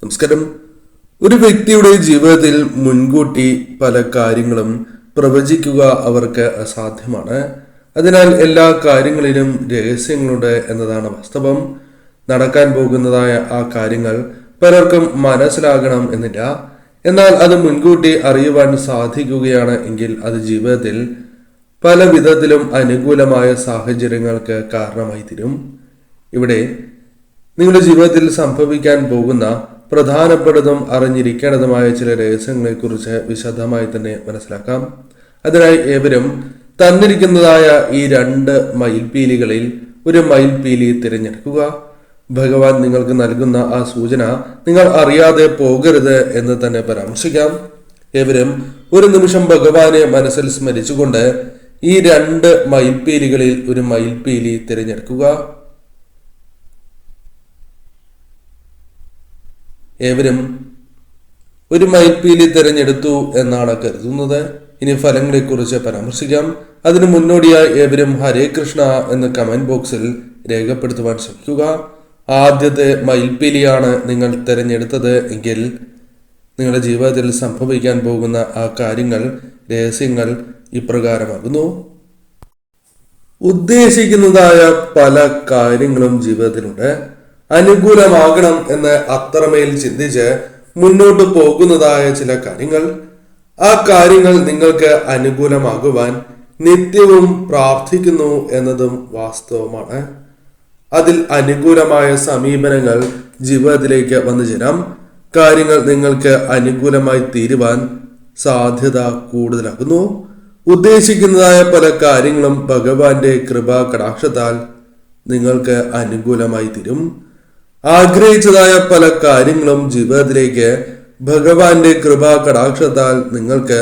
നമസ്കാരം. ഒരു വ്യക്തിയുടെ ജീവിതത്തിൽ മുൻകൂട്ടി പല കാര്യങ്ങളും പ്രവചിക്കുക അവർക്ക് അസാധ്യമാണ്. അതിനാൽ എല്ലാ കാര്യങ്ങളിലും രഹസ്യങ്ങളുണ്ട് എന്നതാണ് വാസ്തവം. നടക്കാൻ പോകുന്നതായ ആ കാര്യങ്ങൾ പലർക്കും മനസ്സിലാകണം എന്നില്ല. എന്നാൽ അത് മുൻകൂട്ടി അറിയുവാൻ സാധിക്കുകയാണ് എങ്കിൽ അത് ജീവിതത്തിൽ പല വിധത്തിലും അനുകൂലമായ സാഹചര്യങ്ങൾക്ക് കാരണമായി തീരും. ഇവിടെ നിങ്ങളുടെ ജീവിതത്തിൽ സംഭവിക്കാൻ പോകുന്ന പ്രധാനപ്പെട്ടതും അറിഞ്ഞിരിക്കേണ്ടതുമായ ചില രഹസ്യങ്ങളെ കുറിച്ച് വിശദമായി തന്നെ മനസ്സിലാക്കാം. അതിനായി ഏവരും തന്നിരിക്കുന്നതായ ഈ 2 മയിൽപീലികളിൽ ഒരു മയിൽപീലി തിരഞ്ഞെടുക്കുക. ഭഗവാൻ നിങ്ങൾക്ക് നൽകുന്ന ആ സൂചന നിങ്ങൾ അറിയാതെ പോകരുത് എന്ന് തന്നെ പരാമർശിക്കാം. ഏവരും ഒരു നിമിഷം ഭഗവാനെ മനസ്സിൽ സ്മരിച്ചുകൊണ്ട് ഈ 2 മയിൽപീലികളിൽ ഒരു മയിൽപീലി തിരഞ്ഞെടുക്കുക. ഏവരും ഒരു മയിൽപീലി തിരഞ്ഞെടുത്തു എന്നാണ് കരുതുന്നത്. ഇനി ഫലങ്ങളെക്കുറിച്ച് പരാമർശിക്കാം. അതിനു മുന്നോടിയായി ഏവരും ഹരേ കൃഷ്ണ എന്ന് കമന്റ് ബോക്സിൽ രേഖപ്പെടുത്തുവാൻ ശ്രമിക്കുക. ആദ്യത്തെ മയിൽപീലിയാണ് നിങ്ങൾ തിരഞ്ഞെടുത്തത് എങ്കിൽ നിങ്ങളുടെ ജീവിതത്തിൽ സംഭവിക്കാൻ പോകുന്ന ആ കാര്യങ്ങൾ, രഹസ്യങ്ങൾ ഇപ്രകാരമാകുന്നു. ഉദ്ദേശിക്കുന്നതായ പല കാര്യങ്ങളും ജീവിതത്തിലുണ്ട്. അനുകൂലമാകണം എന്ന് അത്രമേൽ ചിന്തിച്ച് മുന്നോട്ട് പോകുന്നതായ ചില കാര്യങ്ങൾ, ആ കാര്യങ്ങൾ നിങ്ങൾക്ക് അനുകൂലമാകുവാൻ നിത്യവും പ്രാർത്ഥിക്കുന്നു എന്നതും വാസ്തവമാണ്. അതിൽ അനുകൂലമായ സമീപനങ്ങൾ ജീവിതത്തിലേക്ക് വന്നു ചേരാം. കാര്യങ്ങൾ നിങ്ങൾക്ക് അനുകൂലമായി തീരുവാൻ സാധ്യത കൂടുതലാകുന്നു. ഉദ്ദേശിക്കുന്നതായ പല കാര്യങ്ങളും ഭഗവാന്റെ കൃപാ കടാക്ഷത്താൽ നിങ്ങൾക്ക് അനുകൂലമായി തീരും. ആഗ്രഹിച്ചതായ പല കാര്യങ്ങളും ജീവിതത്തിലേക്ക് ഭഗവാന്റെ കൃപാ കടാക്ഷത്താൽ നിങ്ങൾക്ക്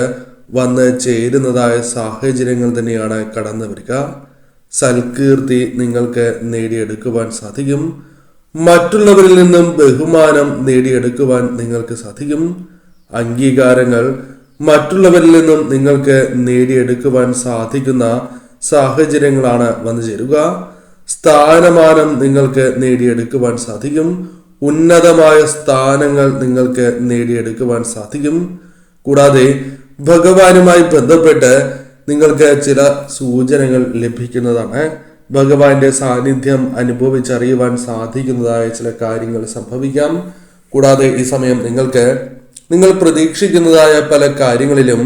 വന്ന് ചേരുന്നതായ സാഹചര്യങ്ങൾ തന്നെയാണ് കടന്നു വരിക. സൽകീർത്തി നിങ്ങൾക്ക് നേടിയെടുക്കുവാൻ സാധിക്കും. മറ്റുള്ളവരിൽ നിന്നും ബഹുമാനം നേടിയെടുക്കുവാൻ നിങ്ങൾക്ക് സാധിക്കും. അംഗീകാരങ്ങൾ മറ്റുള്ളവരിൽ നിന്നും നിങ്ങൾക്ക് നേടിയെടുക്കുവാൻ സാധിക്കുന്ന സാഹചര്യങ്ങളാണ് വന്നു ചേരുക. സ്ഥാനമാനം നിങ്ങൾക്ക് നേടിയെടുക്കുവാൻ സാധിക്കും. ഉന്നതമായ സ്ഥാനങ്ങൾ നിങ്ങൾക്ക് നേടിയെടുക്കുവാൻ സാധിക്കും. കൂടാതെ ഭഗവാനുമായി ബന്ധപ്പെട്ട് നിങ്ങൾക്ക് ചില സൂചനകൾ ലഭിക്കുന്നതാണ്. ഭഗവാന്റെ സാന്നിധ്യം അനുഭവിച്ചറിയുവാൻ സാധിക്കുന്നതായ ചില കാര്യങ്ങൾ സംഭവിക്കാം. കൂടാതെ ഈ സമയം നിങ്ങൾ പ്രതീക്ഷിക്കുന്നതായ പല കാര്യങ്ങളിലും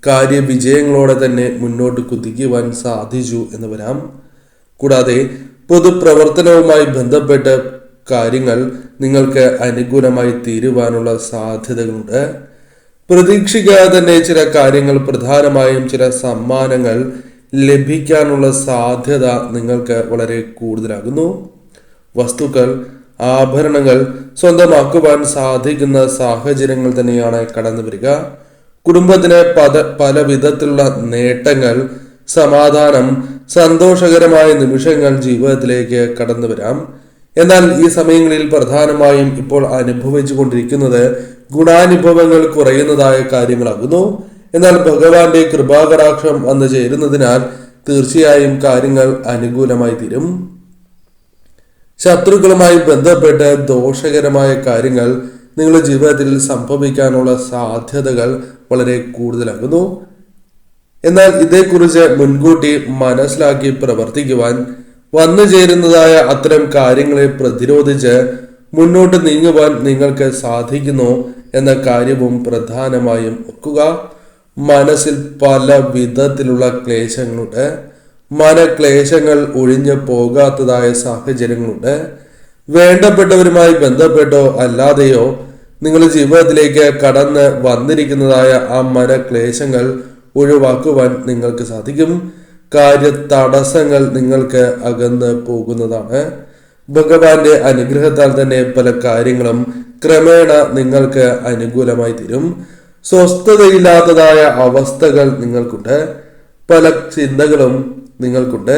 കാര്യവിജയങ്ങളോടെ തന്നെ മുന്നോട്ട് കുതിക്കുവാൻ സാധിച്ചു എന്ന് വരാം. കൂടാതെ പൊതുപ്രവർത്തനവുമായി ബന്ധപ്പെട്ട കാര്യങ്ങൾ നിങ്ങൾക്ക് അനുകൂലമായി തീരുവാനുള്ള സാധ്യതകളുണ്ട്. പ്രതീക്ഷിക്കാതെ തന്നെ ചില കാര്യങ്ങൾ, പ്രധാനമായും ചില സമ്മാനങ്ങൾ ലഭിക്കാനുള്ള സാധ്യത നിങ്ങൾക്ക് വളരെ കൂടുതലാകുന്നു. വസ്തുക്കൾ, ആഭരണങ്ങൾ സ്വന്തമാക്കുവാൻ സാധിക്കുന്ന സാഹചര്യങ്ങൾ തന്നെയാണ് കടന്നു വരിക. കുടുംബത്തിന് പല വിധത്തിലുള്ള നേട്ടങ്ങൾ, സമാധാനം, സന്തോഷകരമായ നിമിഷങ്ങൾ ജീവിതത്തിലേക്ക് കടന്നു വരാം. എന്നാൽ ഈ സമയങ്ങളിൽ പ്രധാനമായും ഇപ്പോൾ അനുഭവിച്ചു കൊണ്ടിരിക്കുന്നത് ഗുണാനുഭവങ്ങൾ കുറയുന്നതായ കാര്യങ്ങളാകുന്നു. എന്നാൽ ഭഗവാന്റെ കൃപാകടാക്ഷം വന്നു ചേരുന്നതിനാൽ തീർച്ചയായും കാര്യങ്ങൾ അനുകൂലമായി തീരും. ശത്രുക്കളുമായി ബന്ധപ്പെട്ട് ദോഷകരമായ കാര്യങ്ങൾ നിങ്ങളുടെ ജീവിതത്തിൽ സംഭവിക്കാനുള്ള സാധ്യതകൾ വളരെ കൂടുതലാകുന്നു. എന്നാൽ ഇതേക്കുറിച്ച് മുൻകൂട്ടി മനസ്സിലാക്കി പ്രവർത്തിക്കുവാൻ, വന്നു ചേരുന്നതായ അത്തരം കാര്യങ്ങളെ പ്രതിരോധിച്ച് മുന്നോട്ട് നീങ്ങുവാൻ നിങ്ങൾക്ക് സാധിക്കുന്നു എന്ന കാര്യവും പ്രധാനമായും ഓർക്കുക. മനസ്സിൽ പല വിധത്തിലുള്ള ക്ലേശങ്ങളുണ്ട്. മനക്ലേശങ്ങൾ ഒഴിഞ്ഞു പോകാത്തതായ സാഹചര്യങ്ങളുണ്ട്. വേണ്ടപ്പെട്ടവരുമായി ബന്ധപ്പെട്ടോ അല്ലാതെയോ നിങ്ങളുടെ ജീവിതത്തിലേക്ക് കടന്ന് വന്നിരിക്കുന്നതായ ആ മനക്ലേശങ്ങൾ ഒഴിവാക്കുവാൻ നിങ്ങൾക്ക് സാധിക്കും. കാര്യ തടസ്സങ്ങൾ നിങ്ങൾക്ക് അകന്ന് പോകുന്നതാണ്. ഭഗവാന്റെ അനുഗ്രഹത്താൽ തന്നെ പല കാര്യങ്ങളും ക്രമേണ നിങ്ങൾക്ക് അനുകൂലമായി തീരും. സ്വസ്ഥതയില്ലാത്തതായ അവസ്ഥകൾ നിങ്ങൾക്കുണ്ട്. പല ചിന്തകളും നിങ്ങൾക്കുണ്ട്.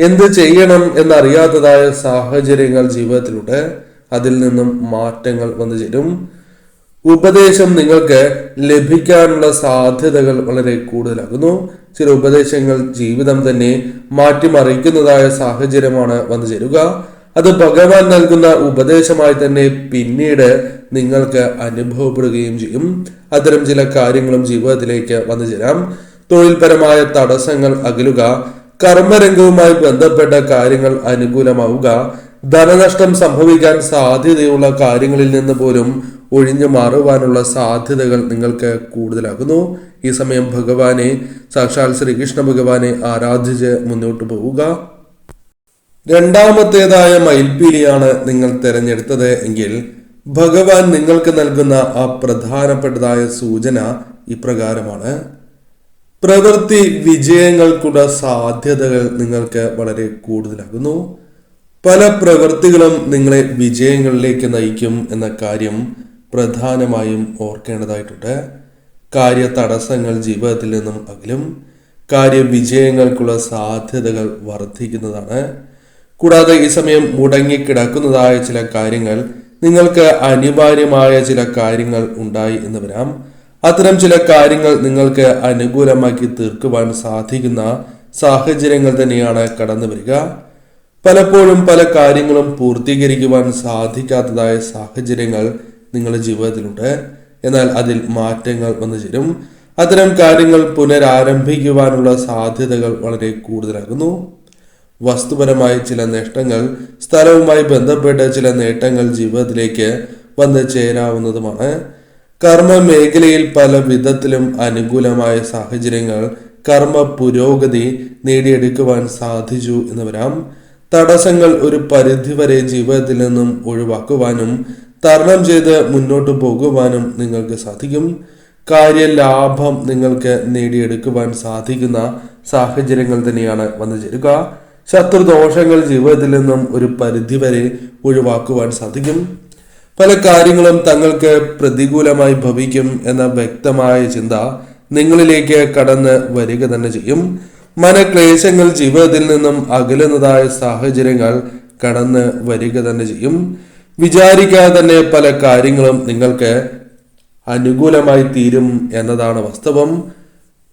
എന്ത് ചെയ്യണം എന്നറിയാത്തതായ സാഹചര്യങ്ങൾ ജീവിതത്തിലുണ്ട്. അതിൽ നിന്നും മാറ്റങ്ങൾ വന്നു ചേരും. ഉപദേശം നിങ്ങൾക്ക് ലഭിക്കാനുള്ള സാധ്യതകൾ വളരെ കൂടുതലാകുന്നു. ചില ഉപദേശങ്ങൾ ജീവിതം തന്നെ മാറ്റിമറിക്കുന്നതായ സാഹചര്യമാണ് വന്നു ചേരുക. അത് ഭഗവാൻ നൽകുന്ന ഉപദേശമായി തന്നെ പിന്നീട് നിങ്ങൾക്ക് അനുഭവപ്പെടുകയും ചെയ്യും. അത്തരം ചില കാര്യങ്ങളും ജീവിതത്തിലേക്ക് വന്നു ചേരാം. തൊഴിൽപരമായ തടസ്സങ്ങൾ അകലുക, കർമ്മരംഗവുമായി ബന്ധപ്പെട്ട കാര്യങ്ങൾ അനുകൂലമാവുക, ധനനഷ്ടം സംഭവിക്കാൻ സാധ്യതയുള്ള കാര്യങ്ങളിൽ നിന്ന് പോലും ഒഴിഞ്ഞു മാറുവാനുള്ള സാധ്യതകൾ നിങ്ങൾക്ക് കൂടുതലാകുന്നു. ഈ സമയം ഭഗവാനെ, സാക്ഷാൽ ശ്രീകൃഷ്ണ ഭഗവാനെ ആരാധിച്ച് മുന്നോട്ട് പോവുക. രണ്ടാമത്തേതായ മയിൽപ്പീലിയാണ് നിങ്ങൾ തിരഞ്ഞെടുത്തത് എങ്കിൽ ഭഗവാൻ നിങ്ങൾക്ക് നൽകുന്ന ആ പ്രധാനപ്പെട്ടതായ സൂചന ഇപ്രകാരമാണ്. പ്രവൃത്തി വിജയങ്ങൾക്കുള്ള സാധ്യതകൾ നിങ്ങൾക്ക് വളരെ കൂടുതലാകുന്നു. പല പ്രവൃത്തികളും നിങ്ങളെ വിജയങ്ങളിലേക്ക് നയിക്കും എന്ന കാര്യം പ്രധാനമായും ഓർക്കേണ്ടതായിട്ടുണ്ട്. കാര്യ തടസ്സങ്ങൾ ജീവിതത്തിൽ നിന്നും അകലും. കാര്യവിജയങ്ങൾക്കുള്ള സാധ്യതകൾ വർദ്ധിക്കുന്നതാണ്. കൂടാതെ ഈ സമയം മുടങ്ങിക്കിടക്കുന്നതായ ചില കാര്യങ്ങൾ, നിങ്ങൾക്ക് അനിവാര്യമായ ചില കാര്യങ്ങൾ ഉണ്ടായി എന്ന് വരാം. അത്തരം ചില കാര്യങ്ങൾ നിങ്ങൾക്ക് അനുകൂലമാക്കി തീർക്കുവാൻ സാധിക്കുന്ന സാഹചര്യങ്ങൾ തന്നെയാണ് കടന്നു വരിക. പലപ്പോഴും പല കാര്യങ്ങളും പൂർത്തീകരിക്കുവാൻ സാധിക്കാത്തതായ സാഹചര്യങ്ങൾ നിങ്ങളുടെ ജീവിതത്തിലുണ്ട്. എന്നാൽ അതിൽ മാറ്റങ്ങൾ വന്നു ചേരും. അത്തരം കാര്യങ്ങൾ പുനരാരംഭിക്കുവാനുള്ള സാധ്യതകൾ വളരെ കൂടുതലാകുന്നു. വസ്തുപരമായ ചില നേട്ടങ്ങൾ, സ്ഥലവുമായി ബന്ധപ്പെട്ട ചില നേട്ടങ്ങൾ ജീവിതത്തിലേക്ക് വന്നു ചേരാവുന്നതുമാണ്. കർമ്മ മേഖലയിൽ പല വിധത്തിലും അനുകൂലമായ സാഹചര്യങ്ങൾ, കർമ്മ പുരോഗതി നേടിയെടുക്കുവാൻ സാധിച്ചു എന്ന് വരാം. തടസ്സങ്ങൾ ഒരു പരിധിവരെ ജീവിതത്തിൽ നിന്നും ഒഴിവാക്കുവാനും തരണം ചെയ്ത് മുന്നോട്ട് പോകുവാനും നിങ്ങൾക്ക് സാധിക്കും. കാര്യലാഭം നിങ്ങൾക്ക് നേടിയെടുക്കുവാൻ സാധിക്കുന്ന സാഹചര്യങ്ങൾ തന്നെയാണ് വന്നു ചേരുക. ശത്രുദോഷങ്ങൾ ജീവിതത്തിൽ നിന്നും ഒരു പരിധിവരെ ഒഴിവാക്കുവാൻ സാധിക്കും. പല കാര്യങ്ങളും തങ്ങൾക്ക് പ്രതികൂലമായി ഭവിക്കും എന്ന വ്യക്തമായ ചിന്ത നിങ്ങളിലേക്ക് കടന്ന് വരിക തന്നെ ചെയ്യും. മനക്ലേശങ്ങൾ ജീവിതത്തിൽ നിന്നും അകലുന്നതായ സാഹചര്യങ്ങൾ കടന്ന് വരിക തന്നെ ചെയ്യും. വിചാരിക്കാതെ തന്നെ പല കാര്യങ്ങളും നിങ്ങൾക്ക് അനുകൂലമായി തീരും എന്നതാണ് വാസ്തവം.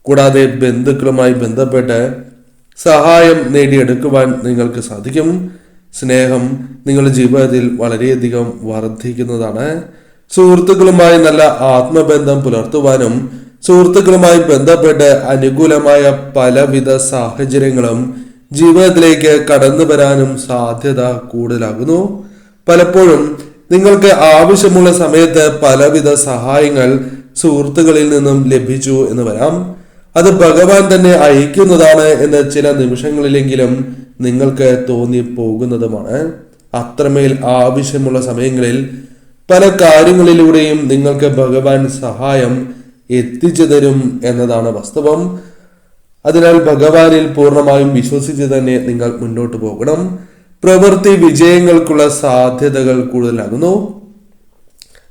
കൂടാതെ ബന്ധുക്കളുമായി ബന്ധപ്പെട്ട് സഹായം നേടിയെടുക്കുവാൻ നിങ്ങൾക്ക് സാധിക്കും. സ്നേഹം നിങ്ങളുടെ ജീവിതത്തിൽ വളരെയധികം വർദ്ധിക്കുന്നതാണ്. സുഹൃത്തുക്കളുമായി നല്ല ആത്മബന്ധം പുലർത്തുവാനും സുഹൃത്തുക്കളുമായി ബന്ധപ്പെട്ട് അനുകൂലമായ പലവിധ സാഹചര്യങ്ങളും ജീവിതത്തിലേക്ക് കടന്നു വരാനും സാധ്യത കൂടുതലാകുന്നു. പലപ്പോഴും നിങ്ങൾക്ക് ആവശ്യമുള്ള സമയത്ത് പലവിധ സഹായങ്ങൾ സുഹൃത്തുക്കളിൽ നിന്നും ലഭിച്ചു എന്ന് വരാം. അത് ഭഗവാൻ തന്നെ അയക്കുന്നതാണ് എന്ന് ചില നിമിഷങ്ങളിലെങ്കിലും നിങ്ങൾക്ക് തോന്നിപ്പോകുന്നതുമാണ്. അത്രമേൽ ആവശ്യമുള്ള സമയങ്ങളിൽ പല കാര്യങ്ങളിലൂടെയും നിങ്ങൾക്ക് ഭഗവാൻ സഹായം എത്തിച്ചു തരും എന്നതാണ് വാസ്തവം. അതിനാൽ ഭഗവാനിൽ പൂർണ്ണമായും വിശ്വസിച്ച് തന്നെ നിങ്ങൾ മുന്നോട്ട് പോകണം. പ്രവൃത്തി വിജയങ്ങൾക്കുള്ള സാധ്യതകൾ കൂടുതലാകുന്നു.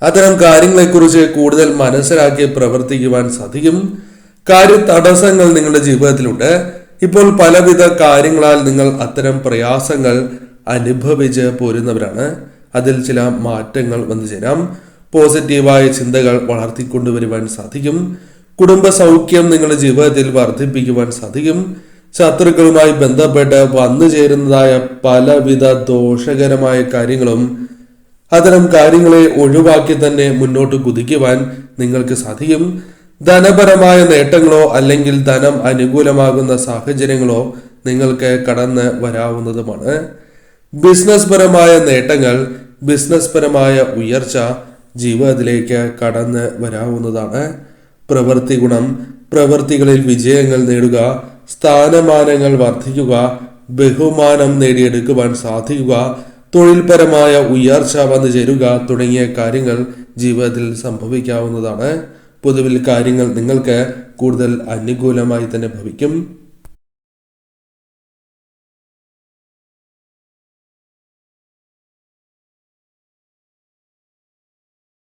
അത്തരം കാര്യങ്ങളെക്കുറിച്ച് കൂടുതൽ മനസ്സിലാക്കി പ്രവർത്തിക്കുവാൻ സാധിക്കും. കാര്യ തടസ്സങ്ങൾ നിങ്ങളുടെ ജീവിതത്തിലുണ്ട്. ഇപ്പോൾ പലവിധ കാര്യങ്ങളാൽ നിങ്ങൾ അത്തരം പ്രയാസങ്ങൾ അനുഭവിച്ച് പോരുന്നവരാണ്. അതിൽ ചില മാറ്റങ്ങൾ വന്നു ചേരാം. പോസിറ്റീവായ ചിന്തകൾ വളർത്തിക്കൊണ്ടുവരുവാൻ സാധിക്കും. കുടുംബ സൗഖ്യം നിങ്ങളുടെ ജീവിതത്തിൽ വർദ്ധിപ്പിക്കുവാൻ സാധിക്കും. ശത്രുക്കളുമായി ബന്ധപ്പെട്ട് വന്നു ചേരുന്നതായ പലവിധ ദോഷകരമായ കാര്യങ്ങളും അത്തരം കാര്യങ്ങളെ ഒഴിവാക്കി തന്നെ മുന്നോട്ട് കുതിക്കുവാൻ നിങ്ങൾക്ക് സാധിക്കും. ധനപരമായ നേട്ടങ്ങളോ അല്ലെങ്കിൽ ധനം അനുകൂലമാകുന്ന സാഹചര്യങ്ങളോ നിങ്ങൾക്ക് കടന്ന് വരാവുന്നതുമാണ്. ബിസിനസ് പരമായ നേട്ടങ്ങൾ, ബിസിനസ് പരമായ ഉയർച്ച ജീവിതത്തിലേക്ക് കടന്ന് വരാവുന്നതാണ്. പ്രവൃത്തി ഗുണം, പ്രവൃത്തികളിൽ വിജയങ്ങൾ നേടുക, സ്ഥാനമാനങ്ങൾ വർദ്ധിക്കുക, ബഹുമാനം നേടിയെടുക്കുവാൻ സാധിക്കുക, തൊഴിൽപരമായ ഉയർച്ച വന്നു ചേരുക തുടങ്ങിയ കാര്യങ്ങൾ ജീവിതത്തിൽ സംഭവിക്കാവുന്നതാണ്. പൊതുവിൽ കാര്യങ്ങൾ നിങ്ങൾക്ക് കൂടുതൽ അനുകൂലമായി തന്നെ ഭവിക്കും.